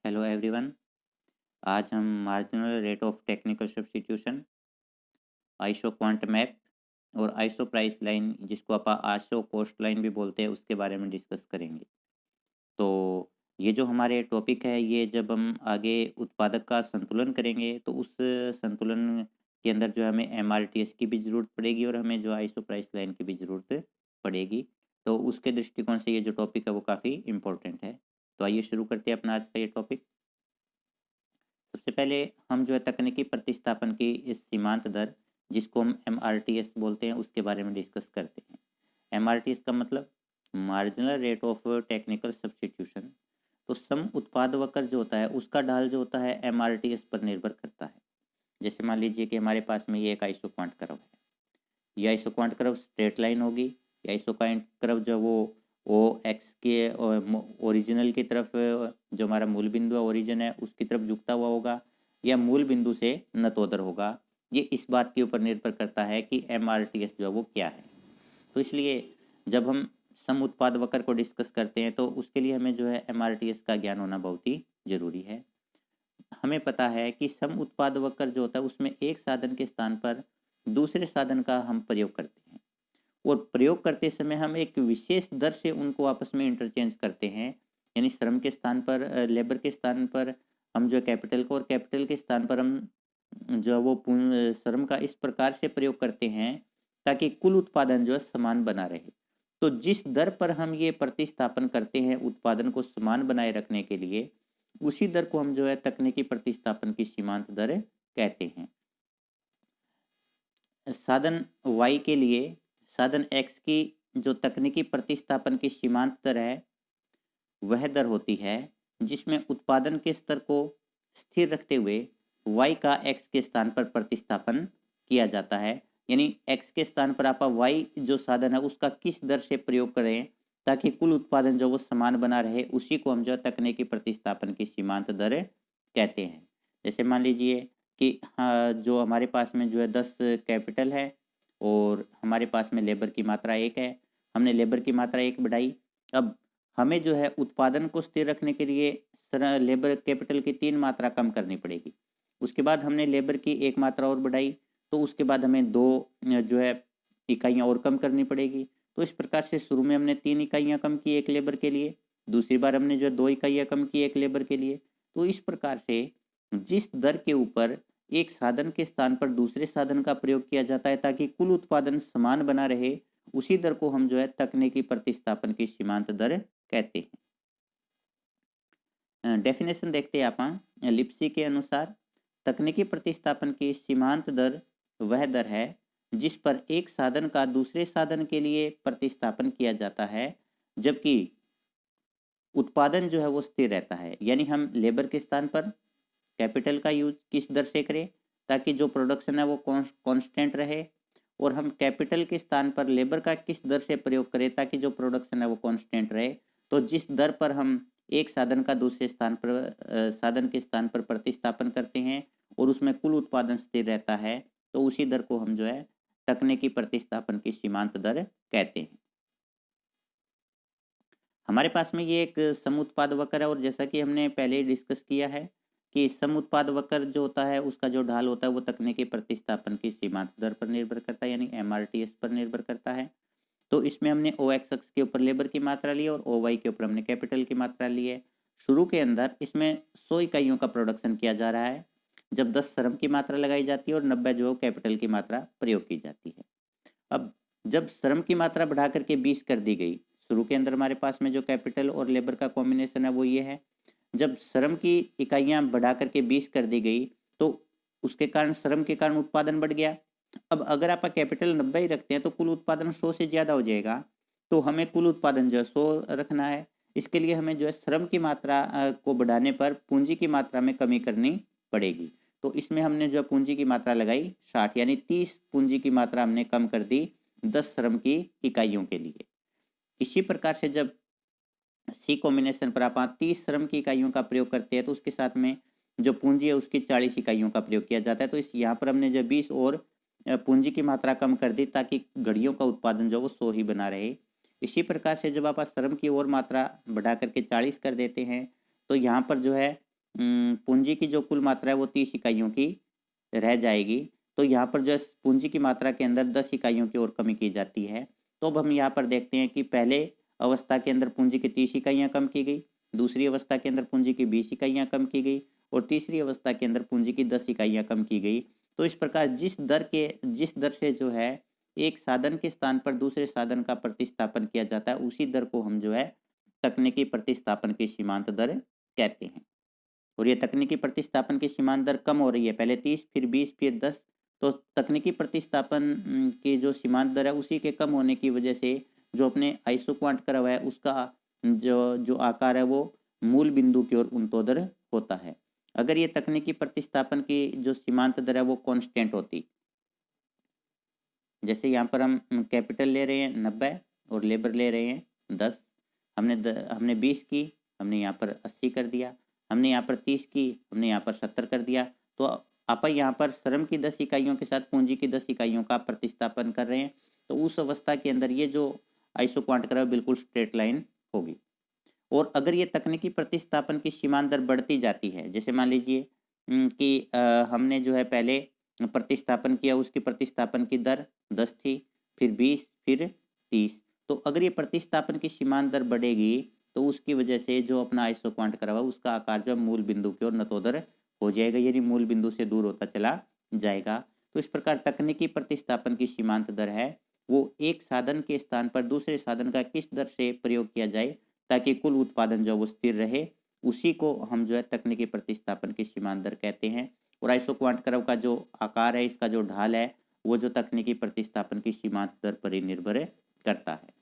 Hello everyone. आज हम marginal rate of technical substitution, iso quant map और iso price line, जिसको आप आइसो कॉस्ट लाइन भी बोलते हैं, उसके बारे में डिस्कस करेंगे। तो ये जो हमारे टॉपिक है, ये जब हम आगे उत्पादक का संतुलन करेंगे तो उस संतुलन के अंदर जो हमें एमआरटीएस की भी ज़रूरत पड़ेगी और हमें जो आइसो प्राइस लाइन की भी ज़रूरत पड़ेगी। तो उसके दृष्टिकोण से ये जो टॉपिक है वो काफ़ी इम्पोर्टेंट है। तो आइए शुरू करते हैं अपना आज का ये टॉपिक। सबसे पहले हम जो है तकनीकी प्रतिस्थापन की इस सीमांत दर, जिसको हम एमआरटीएस बोलते हैं, उसके बारे में डिस्कस करते हैं। एमआरटीएस का मतलब marginal rate of technical substitution. तो सम उत्पाद वक्र जो होता है उसका ढाल जो होता है एमआरटीएस पर निर्भर करता है। जैसे मान लीजिए कि हमारे पास में ये एक आइसोक्वांट कर्व है। ये आइसोक्वांट कर्व स्ट्रेट लाइन होगी। ये आइसोक्वांट कर्व जो वो ओ एक्स के ओरिजिनल की तरफ, जो हमारा मूल बिंदु है, ओरिजिन है, उसकी तरफ झुकता हुआ होगा या मूल बिंदु से नतोदर होगा। ये इस बात के ऊपर निर्भर करता है कि एमआरटीएस जो है वो क्या है। तो इसलिए जब हम सम उत्पाद वक्र को डिस्कस करते हैं तो उसके लिए हमें जो है एमआरटीएस का ज्ञान होना बहुत ही जरूरी है। हमें पता है कि सम उत्पाद वक्र जो होता है उसमें एक साधन के स्थान पर दूसरे साधन का हम प्रयोग करते हैं और प्रयोग करते समय हम एक विशेष दर से उनको आपस में इंटरचेंज करते हैं। यानी श्रम के स्थान पर, लेबर के स्थान पर हम जो कैपिटल को, और कैपिटल के स्थान पर हम जो है वो श्रम का इस प्रकार से प्रयोग करते हैं ताकि कुल उत्पादन जो है समान बना रहे। तो जिस दर पर हम ये प्रतिस्थापन करते हैं उत्पादन को समान बनाए रखने के लिए, उसी दर को हम जो है तकनीकी प्रतिस्थापन की सीमांत दर कहते हैं। साधन Y के लिए साधन X की जो तकनीकी प्रतिस्थापन की सीमांत दर है, वह दर होती है जिसमें उत्पादन के स्तर को स्थिर रखते हुए Y का X के स्थान पर प्रतिस्थापन किया जाता है। यानी X के स्थान पर आप Y जो साधन है उसका किस दर से प्रयोग करें ताकि कुल उत्पादन जो वो समान बना रहे, उसी को हम जो तकनीकी प्रतिस्थापन की सीमांत दर कहते हैं। जैसे मान लीजिए कि हाँ, जो हमारे पास में जो है 10 कैपिटल है और हमारे पास में लेबर की मात्रा 1 है। हमने लेबर की मात्रा 1 बढ़ाई। अब हमें जो है उत्पादन को स्थिर रखने के लिए लेबर कैपिटल की 3 मात्रा कम करनी पड़ेगी। उसके बाद हमने लेबर की 1 मात्रा और बढ़ाई, तो उसके बाद हमें 2 जो है इकाइयाँ और कम करनी पड़ेगी। तो इस प्रकार से शुरू में हमने 3 इकाइयाँ कम की एक लेबर के लिए, दूसरी बार हमने जो है 2 इकाइयाँ कम की एक लेबर के लिए। तो इस प्रकार से जिस दर के ऊपर एक साधन के स्थान पर दूसरे साधन का प्रयोग किया जाता है ताकि कुल उत्पादन समान बना रहे, उसी दर को हम जो है तकनीकी प्रतिस्थापन की सीमांत दर कहते हैं। डेफिनेशन देखते हैं आप। लिप्सी के अनुसार तकनीकी प्रतिस्थापन की सीमांत दर वह दर है जिस पर एक साधन का दूसरे साधन के लिए प्रतिस्थापन किया जाता है जबकि उत्पादन जो है वो स्थिर रहता है। यानी हम लेबर के स्थान पर कैपिटल का यूज किस दर से करें ताकि जो प्रोडक्शन है वो कांस्टेंट रहे, और हम कैपिटल के स्थान पर लेबर का किस दर से प्रयोग करें ताकि जो प्रोडक्शन है वो कांस्टेंट रहे। तो जिस दर पर हम एक साधन का दूसरे स्थान पर साधन के स्थान पर प्रतिस्थापन करते हैं और उसमें कुल उत्पादन स्थिर रहता है, तो उसी दर को हम जो है तकनीकी प्रतिस्थापन की सीमांत दर कहते हैं। हमारे पास में ये एक सम उत्पाद वक्र है और जैसा कि हमने पहले ही डिस्कस किया है कि सम उत्पाद वक्र जो होता है उसका जो ढाल होता है वो तकनीकी प्रतिस्थापन की सीमांत दर पर निर्भर करता है, यानी एमआरटीएस पर निर्भर करता है। तो इसमें हमने ओ एक्स अक्ष के ऊपर लेबर की मात्रा ली और ओ वाई के ऊपर हमने कैपिटल की मात्रा ली है। शुरू के अंदर इसमें 100 इकाइयों का प्रोडक्शन किया जा रहा है जब 10 श्रम की मात्रा लगाई जाती है और 90 जो कैपिटल की मात्रा प्रयोग की जाती है। अब जब श्रम की मात्रा बढ़ा करके 20 कर दी गई, शुरू के अंदर हमारे पास में जो कैपिटल और लेबर का कॉम्बिनेशन है वो ये है। जब श्रम की इकाइयां बढ़ा करके 20 कर दी गई तो उसके कारण श्रम के कारण उत्पादन बढ़ गया। अब अगर आप कैपिटल 90 ही रखते हैं तो कुल उत्पादन 100 से ज़्यादा हो जाएगा। तो हमें कुल उत्पादन जो है 100 रखना है। इसके लिए हमें जो है श्रम की मात्रा को बढ़ाने पर पूंजी की मात्रा में कमी करनी पड़ेगी। तो इसमें हमने जो पूंजी की मात्रा लगाई 60, यानी 30 पूंजी की मात्रा हमने कम कर दी 10 श्रम की इकाइयों के लिए। इसी प्रकार से जब सी कॉम्बिनेशन पर आप 30 श्रम की इकाइयों का प्रयोग करते हैं तो उसके साथ में जो पूंजी है उसकी 40 इकाइयों का प्रयोग किया जाता है। तो इस यहाँ पर हमने जो 20 और पूंजी की मात्रा कम कर दी ताकि घड़ियों का उत्पादन जो वो 100 ही बना रहे। इसी प्रकार से जब आप श्रम की और मात्रा बढ़ा करके 40 कर देते हैं तो यहाँ पर जो है पूंजी की जो कुल मात्रा है वो 30 इकाइयों की रह जाएगी। तो यहाँ पर जो है पूंजी की मात्रा के अंदर 10 इकाइयों की और कमी की जाती है। तो अब हम यहाँ पर देखते हैं कि पहले अवस्था के अंदर पूंजी की 30 इकाइयाँ कम की गई, दूसरी अवस्था के अंदर पूंजी की 20 इकाइयाँ कम की गई और तीसरी अवस्था के अंदर पूंजी की 10 इकाइयाँ कम की गई। तो इस प्रकार जिस दर से जो है एक साधन के स्थान पर दूसरे साधन का प्रतिस्थापन किया जाता है, उसी दर को हम जो है तकनीकी प्रतिस्थापन की सीमांत दर कहते हैं। और ये तकनीकी प्रतिस्थापन की सीमांत दर कम हो रही है, पहले 30 फिर 20 फिर 10। तो तकनीकी प्रतिस्थापन की जो सीमांत दर है उसी के कम होने की वजह से जो अपने आइसोक्वांट कर्व है उसका जो जो आकार है वो मूल बिंदु की ओर उन्तोदर होता है। अगर ये तकनीकी प्रतिस्थापन की जो सीमांत दर है वो कांस्टेंट होती, जैसे यहाँ पर हम कैपिटल ले रहे हैं 90 और लेबर ले रहे हैं 10, हमने 20 की, हमने यहाँ पर 80 कर दिया, हमने यहाँ पर 30 की, हमने यहाँ पर 70 कर दिया। तो आप यहाँ पर श्रम की 10 इकाइयों के साथ पूंजी की 10 इकाइयों का प्रतिस्थापन कर रहे हैं। तो उस अवस्था के अंदर ये जो आइसोक्वांट कर्व बिल्कुल स्ट्रेट लाइन होगी। और अगर ये तकनीकी प्रतिस्थापन की सीमांत दर बढ़ती जाती है, जैसे मान लीजिए कि हमने जो है पहले प्रतिस्थापन किया, उसकी प्रतिस्थापन की दर 10 थी, फिर 20 फिर 30। तो अगर ये प्रतिस्थापन की सीमांत दर बढ़ेगी तो उसकी वजह से जो अपना आइसोक्वांट कर्व है उसका आकार जो मूल बिंदु की ओर नतोदर हो जाएगा, यानी मूल बिंदु से दूर होता चला जाएगा। तो इस प्रकार तकनीकी प्रतिस्थापन की सीमांत दर है वो एक साधन के स्थान पर दूसरे साधन का किस दर से प्रयोग किया जाए ताकि कुल उत्पादन जो वो स्थिर रहे, उसी को हम जो है तकनीकी प्रतिस्थापन की सीमांत दर कहते हैं। और आइसोक्वांट कर्व का जो आकार है, इसका जो ढाल है, वो जो तकनीकी प्रतिस्थापन की सीमांत दर पर ही निर्भर करता है।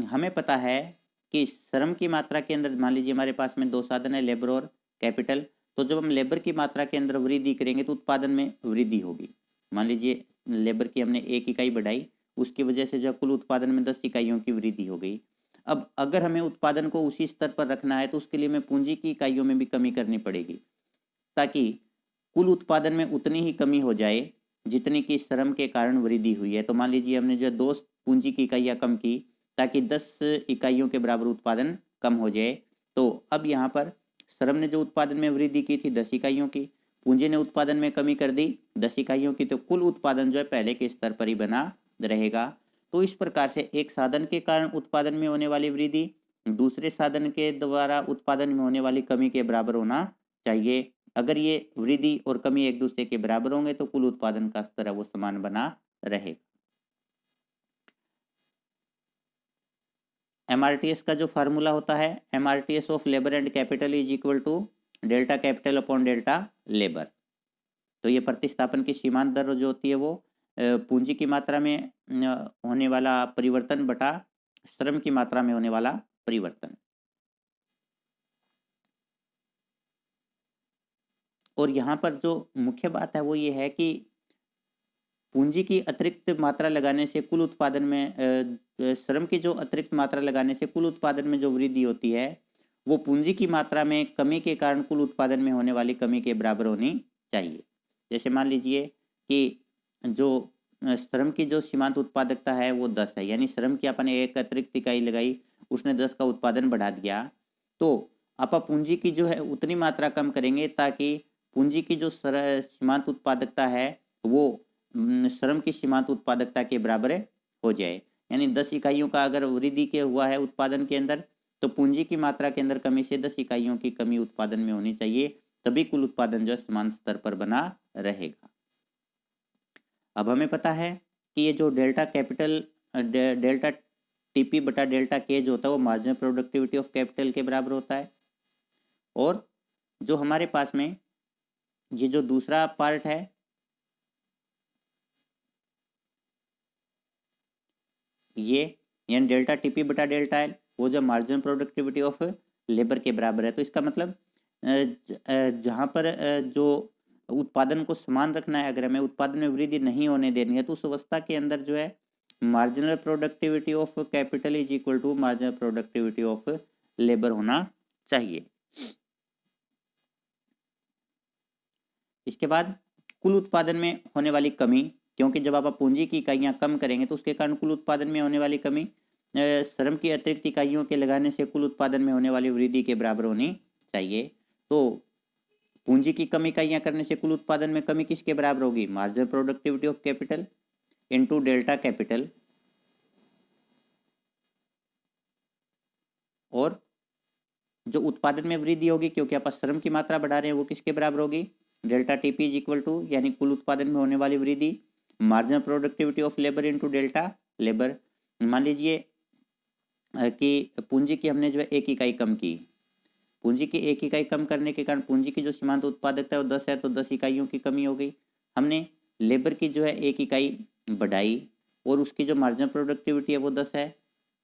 हमें पता है कि श्रम की मात्रा के अंदर मान लीजिए हमारे पास में दो साधन है, लेबर और कैपिटल। तो जब हम लेबर की मात्रा के अंदर वृद्धि करेंगे तो उत्पादन में वृद्धि होगी। मान लीजिए लेबर की हमने 1 इकाई बढ़ाई, उसकी वजह से जो कुल उत्पादन में 10 इकाइयों की वृद्धि हो गई। अब अगर हमें उत्पादन को उसी स्तर पर रखना है तो उसके लिए हमें पूंजी की इकाइयों में भी कमी करनी पड़ेगी, ताकि कुल उत्पादन में उतनी ही कमी हो जाए जितनी की श्रम के कारण वृद्धि हुई है। तो मान लीजिए हमने जो 2 पूंजी की इकाइयाँ कम की ताकि 10 इकाइयों के बराबर उत्पादन कम हो जाए। तो अब यहाँ पर श्रम ने जो उत्पादन में वृद्धि की थी 10 इकाइयों की, पूंजी ने उत्पादन में कमी कर दी 10 इकाइयों की, तो कुल उत्पादन जो है पहले के स्तर पर ही बना रहेगा। तो इस प्रकार से एक साधन के कारण उत्पादन में होने वाली वृद्धि दूसरे साधन के द्वारा उत्पादन में होने वाली कमी के बराबर होना चाहिए। अगर ये वृद्धि और कमी एक दूसरे के बराबर होंगे तो कुल उत्पादन का स्तर है वो समान बना रहेगा। एमआरटीएस का जो फार्मूला होता है, MRTS of labour and capital is equal to delta capital upon delta labour. तो ये प्रतिस्थापन की सीमांत दर जो होती है वो पूंजी की मात्रा में होने वाला परिवर्तन बटा श्रम की मात्रा में होने वाला परिवर्तन। और यहाँ पर जो मुख्य बात है वो ये है कि पूंजी की अतिरिक्त मात्रा लगाने से कुल उत्पादन में श्रम की जो अतिरिक्त मात्रा लगाने से कुल उत्पादन में जो वृद्धि होती है वो पूंजी की मात्रा में कमी के कारण कुल उत्पादन में होने वाली कमी के बराबर होनी चाहिए। जैसे मान लीजिए कि जो श्रम की जो सीमांत उत्पादकता है वो 10 है, यानी श्रम की अपन एक अतिरिक्त इकाई लगाई, उसने 10 का उत्पादन बढ़ा दिया। तो आप पूंजी की जो है उतनी मात्रा कम करेंगे ताकि पूंजी की जो सीमांत उत्पादकता है वो श्रम की सीमांत उत्पादकता के बराबर हो जाए। यानी 10 इकाइयों का अगर वृद्धि के हुआ है उत्पादन के अंदर, तो पूंजी की मात्रा के अंदर कमी से 10 इकाइयों की कमी उत्पादन में होनी चाहिए, तभी कुल उत्पादन जो है समान स्तर पर बना रहेगा। अब हमें पता है कि ये जो डेल्टा कैपिटल डेल्टा टीपी बटा डेल्टा के जो होता है वो मार्जिनल प्रोडक्टिविटी ऑफ कैपिटल के बराबर होता है। और जो हमारे पास में ये जो दूसरा पार्ट है ये, यानी डेल्टा टीपी बटा डेल्टा एल, वो जो मार्जिनल प्रोडक्टिविटी ऑफ लेबर के बराबर है। तो इसका मतलब जहाँ पर जो उत्पादन को समान रखना है, अगर हमें उत्पादन में वृद्धि नहीं होने देनी है तो उस अवस्था के अंदर जो है marginal productivity of capital is equal to marginal productivity of labour होना चाहिए। इसके बाद कुल उत्पादन में होने वाली कमी, क्योंकि जब आप पूंजी की इकाइयाँ कम करेंगे तो उसके कारण कुल उत्पादन में होने वाली कमी श्रम की अतिरिक्त इकाइयों के लगाने से कुल उत्पादन में होने वाली वृद्धि के बराबर होनी चाहिए। तो पूंजी की कम इकाइयां करने से कुल उत्पादन में कमी किसके बराबर होगी? Marginal productivity of capital into delta capital, और जो उत्पादन में वृद्धि होगी क्योंकि आप श्रम की मात्रा बढ़ा रहे हैं वो किसके बराबर होगी? Delta TP is equal to, यानी कुल उत्पादन में होने वाली वृद्धि, marginal productivity of labour into delta labour. मान लीजिए कि पूंजी की हमने जो है 1 इकाई कम की, पूंजी की 1 इकाई कम करने के कारण पूंजी की जो सीमांत उत्पादकता है वो 10 है, तो 10 इकाइयों की कमी हो गई। हमने लेबर की जो है 1 इकाई बढ़ाई और उसकी जो मार्जिनल प्रोडक्टिविटी है वो 10 है,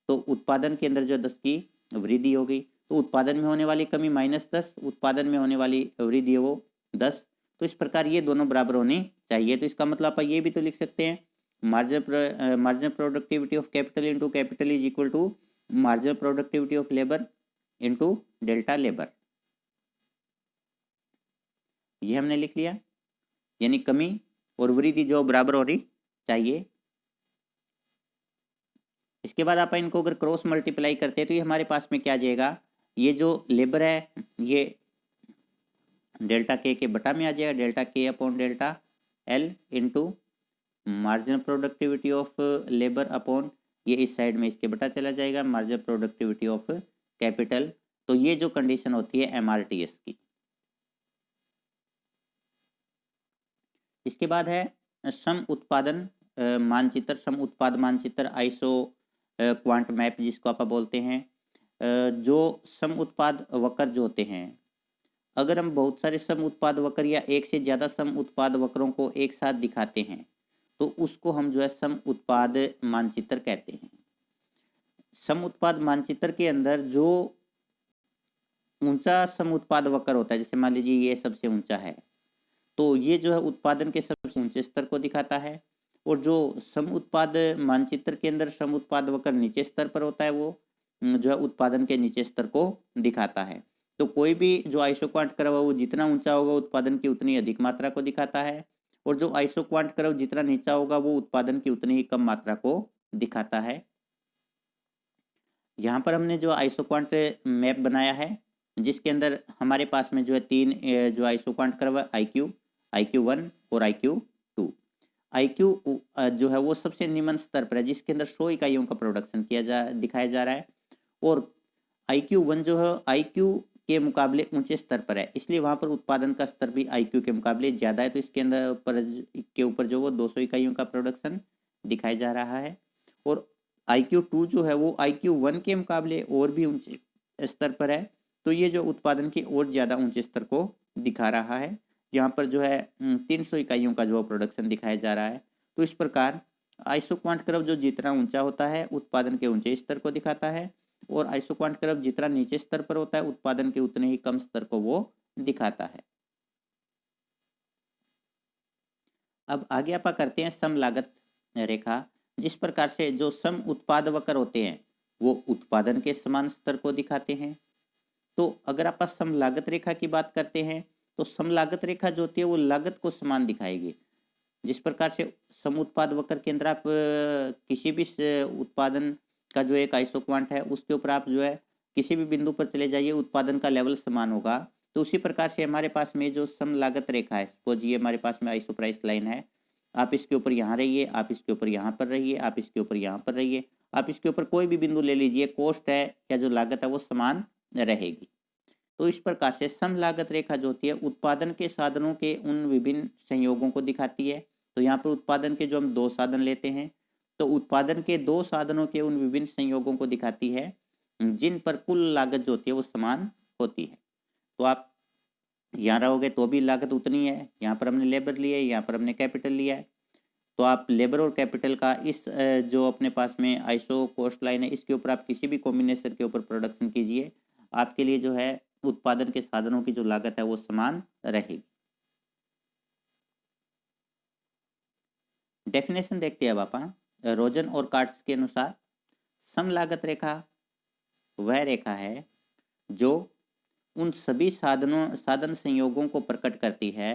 तो उत्पादन के अंदर जो 10 की वृद्धि हो गई। तो उत्पादन में होने वाली कमी -10, उत्पादन में होने वाली वृद्धि है वो 10। तो इस प्रकार ये दोनों बराबर होनी चाहिए। तो इसका मतलब आप ये भी तो लिख सकते हैं, marginal productivity of capital into capital is equal to marginal productivity of labour into delta labour. ये हमने लिख लिया, यानी कमी और वृद्धि जो बराबर होनी चाहिए। इसके बाद आप इनको अगर क्रॉस मल्टीप्लाई करते हैं तो ये हमारे पास में क्या आ जाएगा? ये जो लेबर है ये डेल्टा के बटा में आ जाएगा, डेल्टा के upon delta L into marginal productivity of labour upon, ये इस साइड में इसके बटा चला जाएगा, मार्जिनल प्रोडक्टिविटी ऑफ कैपिटल। तो ये जो कंडीशन होती है एमआरटीएस की। इसके बाद है सम उत्पादन मानचित्र, सम उत्पाद मानचित्र, आईसो क्वांट मैप जिसको आप बोलते हैं। जो सम उत्पाद वक्र जो होते हैं, अगर हम बहुत सारे सम उत्पाद वक्र या एक से ज़्यादा सम उत्पाद वक्रों को एक साथ दिखाते हैं तो उसको हम जो है सम उत्पाद मानचित्र कहते हैं। सम उत्पाद मानचित्र के अंदर जो ऊंचा सम उत्पाद वक्र होता है, जैसे मान लीजिए ये सबसे ऊंचा है, तो ये जो है उत्पादन के सबसे ऊंचे स्तर को दिखाता है। और जो सम उत्पाद मानचित्र के अंदर सम उत्पाद वक्र नीचे स्तर पर होता है वो जो है उत्पादन के नीचे स्तर को दिखाता है। तो कोई भी जो आइसोक्वांट कर्व वो जितना ऊंचा होगा उत्पादन की उतनी अधिक मात्रा को दिखाता है, और जो आइसोक्वांट कर्व जितना नीचा होगा वो उत्पादन की उतनी ही कम मात्रा को दिखाता है। यहाँ पर हमने जो आइसोक्वांट मैप बनाया है जिसके अंदर हमारे पास में जो है 3 जो आइसोक्वांट कर्व है, IQ1 और IQ2। IQ जो है वो सबसे निम्न स्तर पर है जिसके अंदर 100 इकाइयों का प्रोडक्शन दिखाया जा रहा है, और IQ1 जो है IQ के मुकाबले ऊंचे स्तर पर है, इसलिए वहाँ पर उत्पादन का स्तर भी IQ के मुकाबले ज़्यादा है। तो इसके ऊपर जो वो 200 इकाइयों का प्रोडक्शन दिखाया जा रहा है। और IQ2 जो है वो IQ1 के मुकाबले और भी ऊंचे स्तर पर है, तो ये जो उत्पादन की और ज़्यादा ऊंचे स्तर को दिखा रहा है। यहाँ पर जो है 300 इकाइयों का जो प्रोडक्शन दिखाया जा रहा है। तो इस प्रकार आइसोक्वांट कर्व जो जितना ऊंचा होता है उत्पादन के ऊंचे स्तर को दिखाता है, और आइसोक्वांट कर्व जितना नीचे स्तर पर होता है उत्पादन के उतने ही कम स्तर को वो दिखाता है। अब आगे आप करते हैं सम लागत रेखा। जिस प्रकार से जो सम उत्पाद वक्र होते हैं वो उत्पादन के समान स्तर को दिखाते हैं। तो अगर आप सम लागत रेखा की बात करते हैं तो सम लागत रेखा जो होती है वो लागत को समान दिखाएगी। जिस प्रकार से सम उत्पाद वक्र के अंदर आप किसी भी उत्पादन का जो एक आइसोक्वांट है उसके ऊपर आप जो है किसी भी बिंदु पर चले जाइए उत्पादन का लेवल समान होगा। तो उसी प्रकार से हमारे पास में जो सम लागत रेखा है, सपोज ये हमारे पास में आइसो प्राइस लाइन है, आप इसके ऊपर यहाँ रहिए, आप इसके ऊपर यहाँ पर रहिए, आप इसके ऊपर यहाँ पर रहिए, आप इसके ऊपर कोई भी बिंदु ले लीजिए, कॉस्ट है या जो लागत है वो समान रहेगी। तो इस प्रकार से सम लागत रेखा जो होती है उत्पादन के साधनों के उन विभिन्न संयोगों को दिखाती है। तो यहाँ पर उत्पादन के जो हम 2 साधन लेते हैं तो उत्पादन के 2 साधनों के उन विभिन्न संयोगों को दिखाती है जिन पर कुल लागत जो होती है वो समान होती है। तो आप यहाँ रहोगे तो भी लागत उतनी है, यहाँ पर हमने लेबर लिया है, यहाँ पर हमने कैपिटल लिया है, तो आप लेबर और कैपिटल का इस जो अपने पास में आइसो कॉस्ट लाइन है इसके ऊपर आप किसी भी कॉम्बिनेशन के ऊपर प्रोडक्शन कीजिए, आपके लिए जो है उत्पादन के साधनों की जो लागत है वो समान रहेगी। डेफिनेशन देखते हैं अब अपन रोजन और कार्ट्स के अनुसार सम लागत रेखा वह रेखा है जो उन सभी साधन संयोगों को प्रकट करती है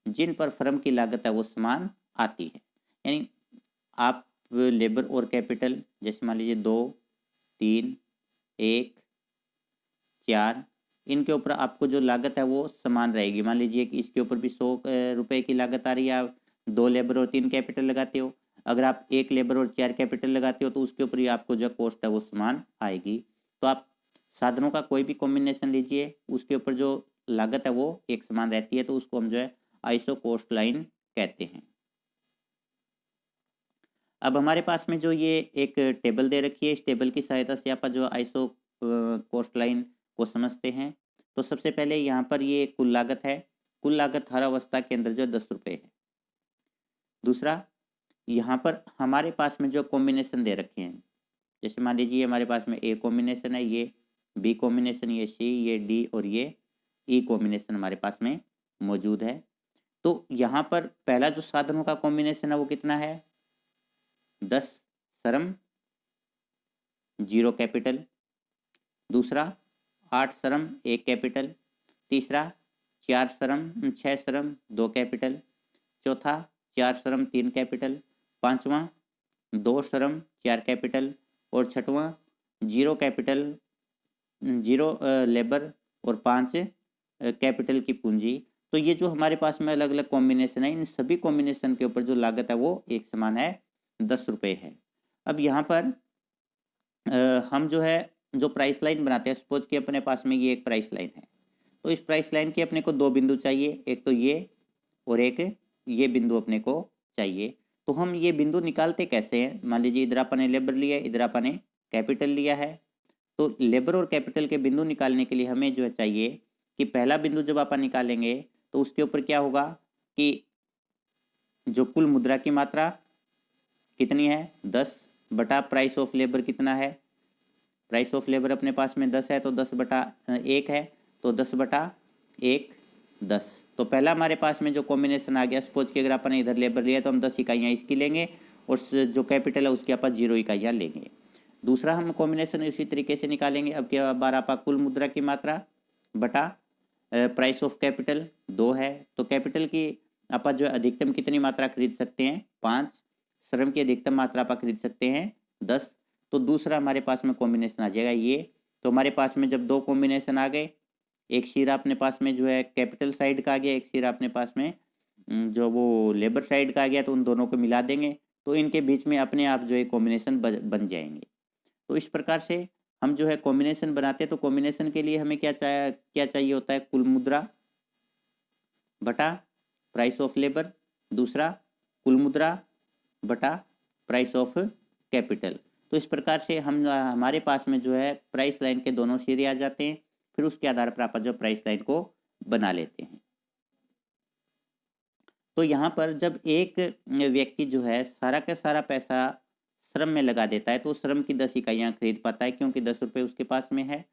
जिन पर फर्म की लागत है वो समान आती है। यानी आप लेबर और कैपिटल जैसे मान लीजिए 2 3, 1, 4 इनके ऊपर आपको जो लागत है वो समान रहेगी। मान लीजिए कि इसके ऊपर भी 100 रुपये की लागत आ रही है, आप 2 लेबर और 3 कैपिटल लगाते हो। अगर आप 1 लेबर और 4 कैपिटल लगाते हो तो उसके ऊपर ही आपको जो कॉस्ट है वो समान आएगी। तो आप साधनों का कोई भी कॉम्बिनेशन लीजिए, उसके ऊपर जो लागत है वो एक समान रहती है, तो उसको हम जो है आइसो कॉस्ट लाइन कहते हैं। अब हमारे पास में जो ये एक टेबल दे रखी है, इस टेबल की सहायता से आप जो आइसो कॉस्ट लाइन को समझते हैं। तो सबसे पहले यहाँ पर ये कुल लागत है। कुल लागत हर अवस्था के अंदर जो 10 रुपये है। दूसरा, यहाँ पर हमारे पास में जो कॉम्बिनेशन दे रखे हैं, जैसे मान लीजिए हमारे पास में ए कॉम्बिनेशन है, ये बी कॉम्बिनेशन, ये सी, ये डी और ये ई कॉम्बिनेशन हमारे पास में मौजूद है। तो यहाँ पर पहला जो साधनों का कॉम्बिनेशन है वो कितना है? 10 श्रम 0 कैपिटल। दूसरा 8 श्रम 1 कैपिटल। तीसरा 6 श्रम 2 कैपिटल। चौथा 4 श्रम 3 कैपिटल। पांचवा 2 श्रम 4 कैपिटल। और छठवां 0 कैपिटल 0 लेबर और 5 कैपिटल की पूंजी। तो ये जो हमारे पास में अलग अलग कॉम्बिनेशन है, इन सभी कॉम्बिनेशन के ऊपर जो लागत है वो एक समान है, 10 रुपये है। अब यहाँ पर हम जो है जो प्राइस लाइन बनाते हैं, सपोज कि अपने पास में ये एक प्राइस लाइन है, तो इस प्राइस लाइन के अपने को 2 बिंदु चाहिए, एक तो ये और एक ये बिंदु अपने को चाहिए। तो हम ये बिंदु निकालते कैसे हैं? मान लीजिए इधर अपन ने लेबर लिया है, इधर अपन ने कैपिटल लिया है। तो लेबर और कैपिटल के बिंदु निकालने के लिए हमें जो है चाहिए कि पहला बिंदु जब अपन निकालेंगे तो उसके ऊपर क्या होगा कि जो कुल मुद्रा की मात्रा कितनी है, 10 बटा प्राइस ऑफ लेबर कितना है, प्राइस ऑफ लेबर अपने पास में 10 है, तो 10 बटा 1 है, तो 10 बटा 1 10। तो पहला हमारे पास में जो कॉम्बिनेशन आ गया, सपोज कि अगर अपन ने इधर लेबर लिया तो हम 10 इकाइयाँ इसकी लेंगे और जो कैपिटल है उसके अपन 0 इकाइयाँ लेंगे। दूसरा हम कॉम्बिनेशन इसी तरीके से निकालेंगे। अब क्या बार आपा कुल मुद्रा की मात्रा बटा प्राइस ऑफ कैपिटल 2 है, तो कैपिटल की आप जो अधिकतम कितनी मात्रा खरीद सकते हैं, 5। श्रम की अधिकतम मात्रा आप खरीद सकते हैं 10। तो दूसरा हमारे पास में कॉम्बिनेशन आ जाएगा ये। तो हमारे पास में जब 2 कॉम्बिनेशन आ गए, एक सिरा अपने पास में जो है कैपिटल साइड का आ गया, एक सिरा अपने पास में जो वो लेबर साइड का आ गया, तो उन दोनों को मिला देंगे तो इनके बीच में अपने आप जो है कॉम्बिनेशन बन जाएंगे। तो इस प्रकार से हम जो है कॉम्बिनेशन बनाते हैं। तो कॉम्बिनेशन के लिए हमें क्या चाहिए होता है, कुल मुद्रा बटा प्राइस ऑफ लेबर। दूसरा कुल मुद्रा बटा प्राइस ऑफ कैपिटल। तो इस प्रकार से हम हमारे पास में जो है प्राइस लाइन के दोनों सिरे आ जाते हैं। फिर उसके आधार पर आप जो प्राइस लाइन को बना लेते हैं। तो यहाँ पर जब एक व्यक्ति जो है सारा का सारा पैसा श्रम में लगा देता है तो श्रम की 10 इकाइयाँ खरीद पाता है, क्योंकि 10 रुपये उसके पास में है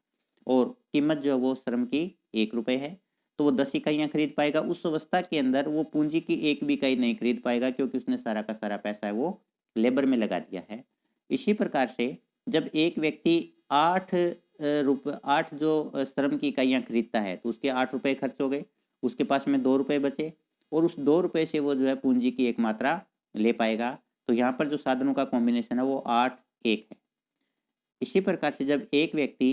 और कीमत जो है वो श्रम की 1 रुपये है, तो वो 10 इकाइयाँ खरीद पाएगा। उस अवस्था के अंदर वो पूंजी की 1 भी इकाई नहीं खरीद पाएगा, क्योंकि उसने सारा का सारा पैसा है वो लेबर में लगा दिया है। इसी प्रकार से जब एक व्यक्ति 8 जो श्रम की इकाइयाँ खरीदता है तो उसके 8 रुपये खर्च हो गए, उसके पास में 2 रुपये बचे और उस 2 रुपये से वो जो है पूंजी की एक मात्रा ले पाएगा। तो यहाँ पर जो साधनों का कॉम्बिनेशन है वो 8 1 है। इसी प्रकार से जब एक व्यक्ति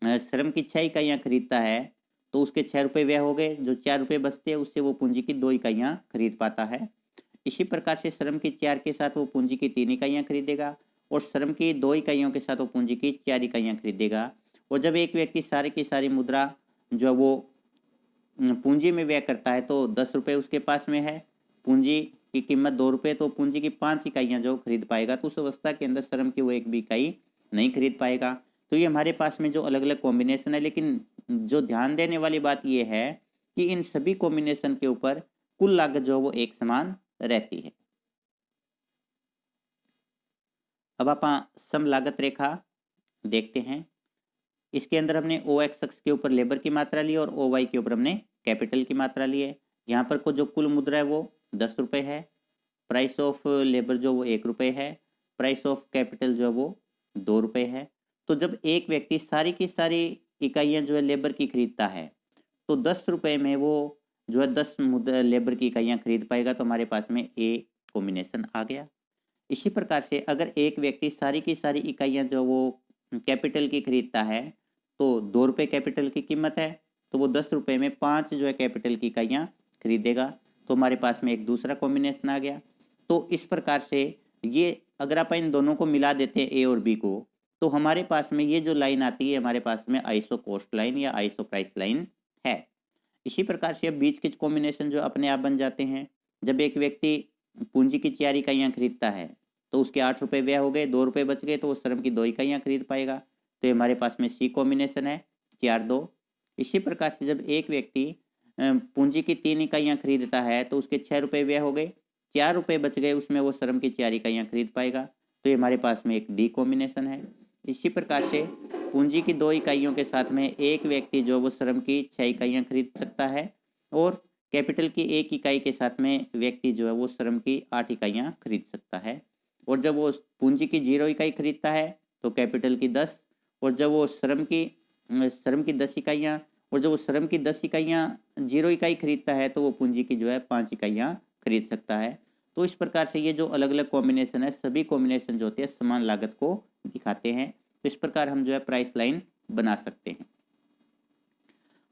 श्रम की 6 इकाइयाँ खरीदता है तो उसके 6 रुपये व्यय हो गए, जो 4 रुपये बचते हैं उससे वो पूंजी की 2 इकाइयाँ खरीद पाता है। इसी प्रकार से श्रम की 4 के साथ वो पूंजी की 3 इकाइयाँ खरीदेगा और श्रम की 2 इकाइयों के साथ वो पूंजी की 4 इकाइयाँ खरीदेगा। और जब एक व्यक्ति सारी की सारी मुद्रा जो वो पूंजी में व्यय करता है तो 10 रुपये उसके पास में है, पूंजी की कीमत 2 रुपये, तो पूंजी की 5 इकाइयाँ जो खरीद पाएगा, तो उस अवस्था के अंदर श्रम की वो 1 भी इकाई नहीं खरीद पाएगा। तो ये हमारे पास में जो अलग अलग कॉम्बिनेशन है, लेकिन जो ध्यान देने वाली बात ये है कि इन सभी कॉम्बिनेशन के ऊपर कुल लागत जो वो एक समान रहती है। अब आप सम लागत रेखा देखते हैं। इसके अंदर हमने ओ एक्स अक्ष के ऊपर लेबर की मात्रा ली और ओ वाई के ऊपर हमने कैपिटल की मात्रा ली है। यहाँ पर को जो कुल मुद्रा है वो 10 रुपये है, प्राइस ऑफ लेबर जो वो 1 रुपये है, प्राइस ऑफ कैपिटल जो है वो 2 रुपये है। तो जब एक व्यक्ति सारी की सारी इकाइयाँ जो है लेबर की खरीदता है तो 10 रुपये में वो जो है 10 लेबर की इकाइयाँ खरीद पाएगा। तो हमारे पास में ए कॉम्बिनेशन आ गया। इसी प्रकार से अगर एक व्यक्ति सारी की सारी इकाइयाँ जो वो कैपिटल की खरीदता है, तो 2 रुपये कैपिटल की कीमत है, तो वो 10 रुपये में 5 जो है कैपिटल की इकाइयाँ खरीदेगा। तो हमारे पास में एक दूसरा कॉम्बिनेशन आ गया। तो इस प्रकार से ये अगर आप इन दोनों को मिला देते हैं ए और बी को, तो हमारे पास में ये जो लाइन आती है हमारे पास में आइसो कॉस्ट लाइन या आइसो प्राइस लाइन है। इसी प्रकार से अब बीच के कॉम्बिनेशन जो अपने आप बन जाते हैं। जब एक व्यक्ति पूंजी की 4 इकाइयाँ खरीदता है, तो उसके 8 रुपये व्यय हो गए, 2 रुपये बच गए, तो वो श्रम की 2 इकाइयाँ खरीद पाएगा। तो ये हमारे पास में सी कॉम्बिनेशन है, 4 2। इसी प्रकार से जब एक व्यक्ति पूंजी की 3 इकाइयाँ खरीदता है, तो उसके 6 रुपये व्यय हो गए, 4 रुपये बच गए, उसमें वो श्रम की 4 इकाइयाँ खरीद पाएगा। तो ये हमारे पास में एक डी कॉम्बिनेशन है। इसी प्रकार से पूंजी की 2 इकाइयों के साथ में एक व्यक्ति जो वो श्रम की 6 इकाइयाँ खरीद सकता है, और कैपिटल की 1 इकाई के साथ में व्यक्ति जो है वो श्रम की 8 इकाइयाँ खरीद सकता है। और जब वो पूंजी की 0 इकाई खरीदता है, तो कैपिटल की 10, और जब वो श्रम की 10 इकाइयाँ, और जब वो श्रम की 10 इकाइयाँ 0 इकाई खरीदता है, तो वो पूंजी की जो है 5 इकाइयाँ खरीद सकता है। तो इस प्रकार से ये जो अलग-अलग कॉम्बिनेशन है, सभी कॉम्बिनेशन जो होते हैं समान लागत को दिखाते हैं। तो इस प्रकार हम जो है प्राइस लाइन बना सकते हैं।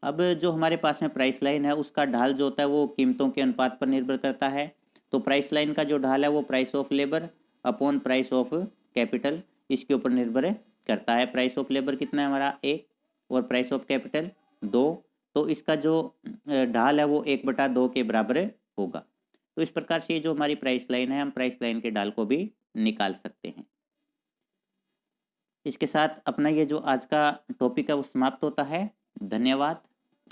अब जो हमारे पास में प्राइस लाइन है, उसका ढाल जो होता है वो कीमतों के अनुपात पर निर्भर करता है। तो प्राइस लाइन का जो ढाल है वो price of labour upon price of capital, इसके ऊपर निर्भर करता है। प्राइस ऑफ लेबर कितना है हमारा 1, और प्राइस ऑफ कैपिटल 2। तो इसका जो ढाल है वो 1/2 के बराबर होगा। तो इस प्रकार से जो हमारी प्राइस लाइन है, हम प्राइस लाइन के ढाल को भी निकाल सकते हैं। इसके साथ अपना ये जो आज का टॉपिक है वो समाप्त होता है। धन्यवाद।